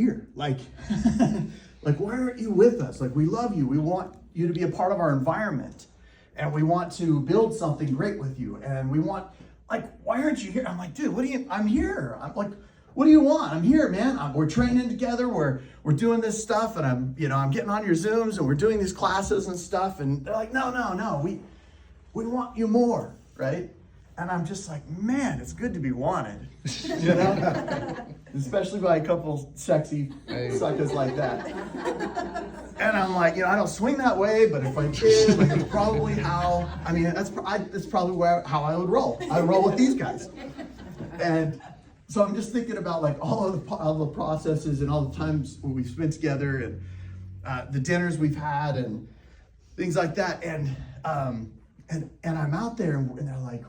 here? Like, like, why aren't you with us? Like, we love you. We want you to be a part of our environment. And we want to build something great with you. And we want, like, why aren't you here? I'm like, dude, I'm here. I'm like, what do you want? I'm here, man. We're training together. We're doing this stuff. And I'm getting on your Zooms and we're doing these classes and stuff. And they're like, no. We want you more, right? And I'm just like, man, it's good to be wanted, you know? Especially by a couple sexy suckers like that. And I'm like, I don't swing that way, but if I did, like, it's probably how, that's probably how I would roll. I roll with these guys. And so I'm just thinking about, like, all the processes and all the times we've spent together and the dinners we've had and things like that. And I'm out there and they're like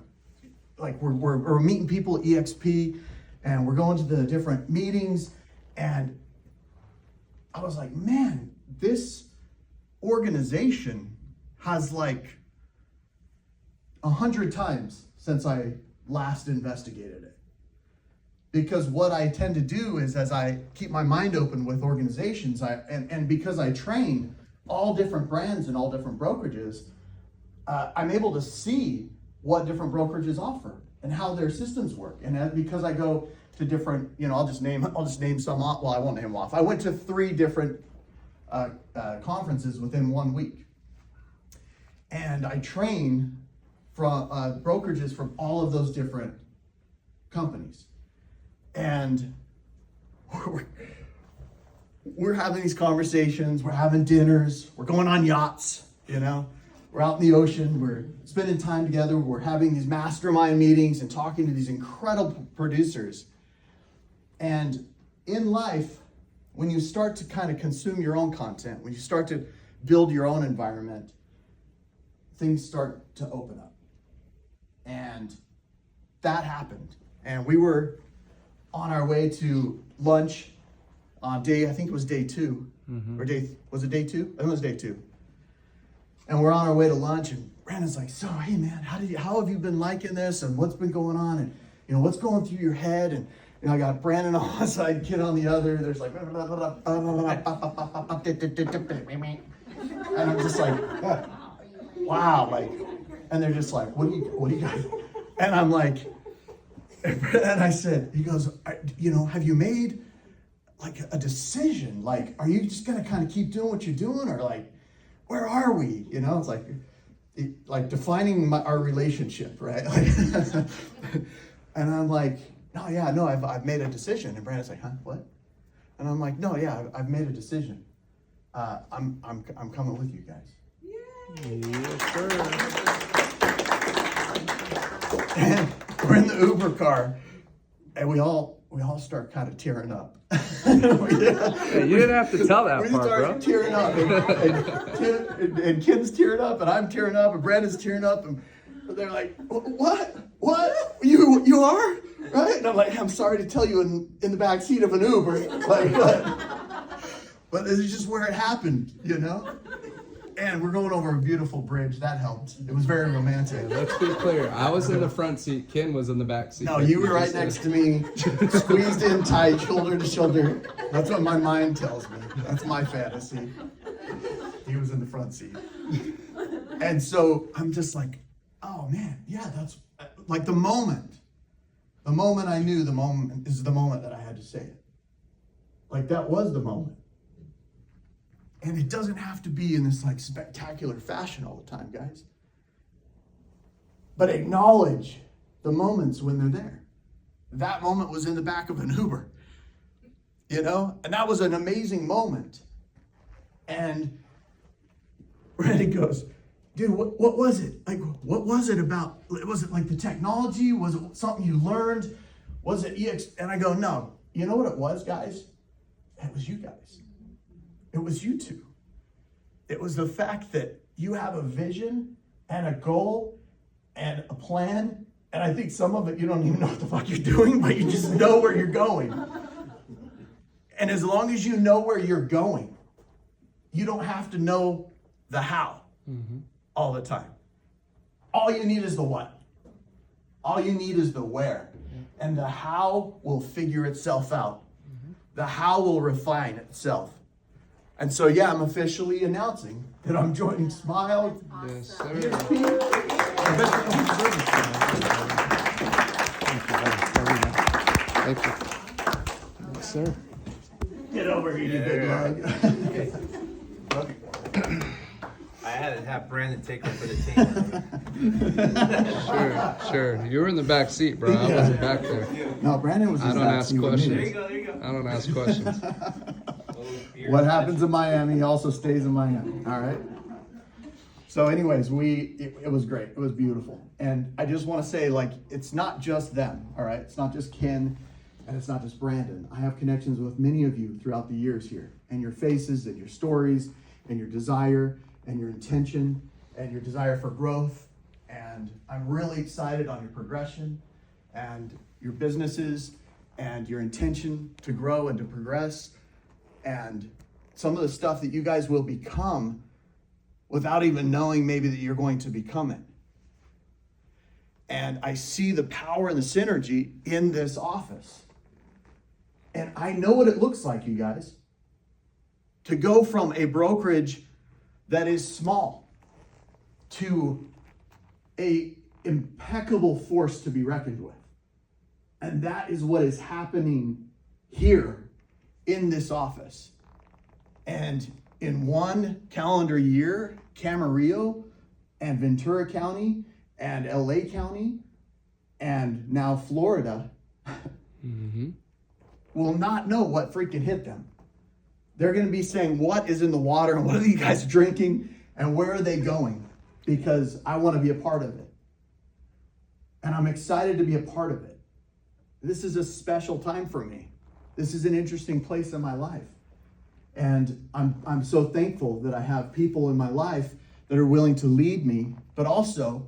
we're meeting people at EXP and we're going to the different meetings. And I was like, man, this organization has like 100 times since I last investigated it. Because what I tend to do is, as I keep my mind open with organizations, and because I train all different brands and all different brokerages, I'm able to see what different brokerages offer and how their systems work. And because I go to different, I'll just name some off. Well, I won't name them off. I went to 3 different conferences within 1 week. And I train from brokerages from all of those different companies. And we're having these conversations, we're having dinners, we're going on yachts, we're out in the ocean, we're spending time together, we're having these mastermind meetings and talking to these incredible producers. And in life, when you start to kind of consume your own content, when you start to build your own environment, things start to open up. And that happened. And we were on our way to lunch on I think it was day 2. Mm-hmm. Was it day 2? I think it was day 2. And we're on our way to lunch, and Brandon's like, so, hey man, how have you been liking this, and what's been going on, and what's going through your head? And I got Brandon on one side, Kid on the other. There's like, and I'm just like, wow, like, and they're just like, what do you guys? And I'm like, and I said, he goes, have you made like a decision? Like, are you just gonna kind of keep doing what you're doing, or like, where are we? It's like defining our relationship, right? And I'm like, no, I've made a decision. And Brandon's like, huh, what? And I'm like, no, yeah, I've made a decision. I'm coming with you guys. Yay! Yes, sir. And we're in the Uber car, and we all start kind of tearing up. Hey, you didn't have to tell that part, bro. We start tearing up, and Kim's tearing up, and I'm tearing up, and Brandon's tearing up, and they're like, "What? You are?" Right? And I'm like, "I'm sorry to tell you, in the back seat of an Uber, like, but this is just where it happened, And we're going over a beautiful bridge. That helped. It was very romantic. Let's be clear. I was in the front seat. Ken was in the back seat. No, you were right next to me, squeezed in tight, shoulder to shoulder. That's what my mind tells me. That's my fantasy. He was in the front seat. And so I'm just like, oh man, yeah, that's like the moment I knew the moment is the moment that I had to say it. Like that was the moment. And it doesn't have to be in this like spectacular fashion all the time, guys. But acknowledge the moments when they're there. That moment was in the back of an Uber, and that was an amazing moment. And Randy goes, dude, what was it? Like, what was it about? Was it like the technology? Was it something you learned? Was it EX? And I go, no. You know what it was, guys? It was you guys. It was you two. It was the fact that you have a vision and a goal and a plan. And I think some of it, you don't even know what the fuck you're doing, but you just know where you're going. And as long as you know where you're going, you don't have to know the how all the time. All you need is the what. All you need is the where. And the how will figure itself out The how will refine itself. And so, yeah, I'm officially announcing that I'm joining Smile. Yes, sir. Thank you. Yes, sir. Get over here, you big lug. I had to have Brandon take her for the team. Sure. You were in the back seat, bro. I wasn't back there. No, Brandon was. I don't ask questions. There you go. I don't ask questions. What happens in Miami also stays in Miami. All right. So, anyways, it was great. It was beautiful, and I just want to say, like, it's not just them. All right, it's not just Ken, and it's not just Brandon. I have connections with many of you throughout the years here, and your faces, and your stories, and your desire, and your intention, and your desire for growth. And I'm really excited on your progression, and your businesses, and your intention to grow and to progress. And some of the stuff that you guys will become without even knowing maybe that you're going to become it. And I see the power and the synergy in this office. And I know what it looks like, you guys, to go from a brokerage that is small to a impeccable force to be reckoned with. And that is what is happening here in this office. And in one calendar year, Camarillo and Ventura County and LA County and now Florida will not know what freaking hit them. They're going to be saying, what is in the water and what are you guys drinking and where are they going? Because I want to be a part of it. And I'm excited to be a part of it. This is a special time for me. This is an interesting place in my life. And I'm so thankful that I have people in my life that are willing to lead me, but also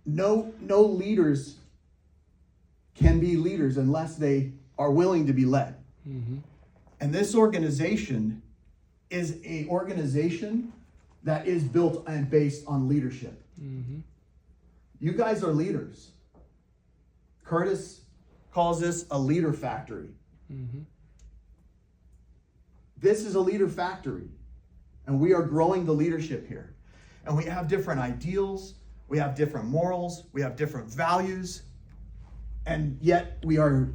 no leaders can be leaders unless they are willing to be led. And this organization is an organization that is built and based on leadership. You guys are leaders. Curtis calls this a leader factory. This is a leader factory, and we are growing the leadership here. And we have different ideals, we have different morals, we have different values, and yet we are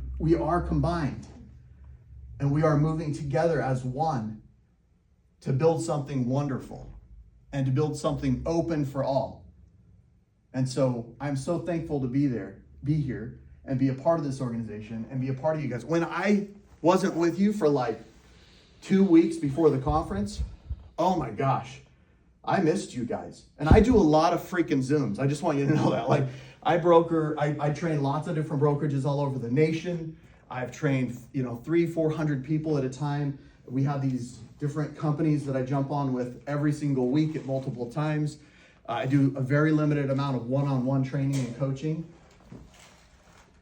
combined, and we are moving together as one to build something wonderful and to build something open for all. And so I'm so thankful to be here, and be a part of this organization, and be a part of you guys. When I wasn't with you for like 2 weeks before the conference, oh my gosh, I missed you guys. And I do a lot of freaking Zooms. I just want you to know that. Like, I train lots of different brokerages all over the nation. I've trained, 300-400 people at a time. We have these different companies that I jump on with every single week at multiple times. I do a very limited amount of one-on-one training and coaching.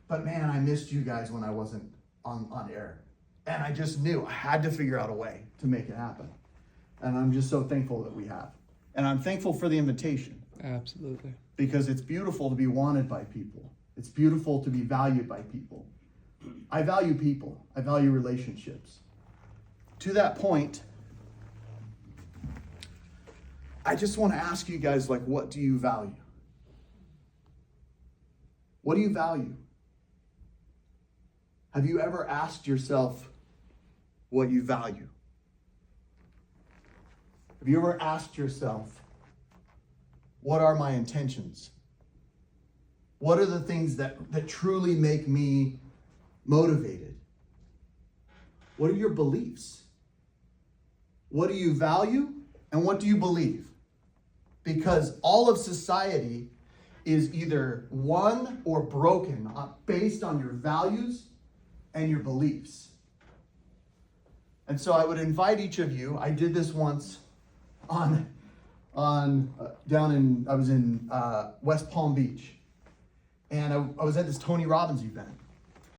But man, I missed you guys when I wasn't on air. And I just knew I had to figure out a way to make it happen. And I'm just so thankful that we have. And I'm thankful for the invitation. Absolutely. Because it's beautiful to be wanted by people. It's beautiful to be valued by people. I value people. I value relationships. To that point, I just want to ask you guys, like, what do you value? What do you value? Have you ever asked yourself what you value? Have you ever asked yourself, what are my intentions? What are the things that truly make me motivated? What are your beliefs? What do you value and what do you believe? Because all of society is either won or broken based on your values and your beliefs. And so I would invite each of you, I did this once I was in West Palm Beach, and I was at this Tony Robbins event.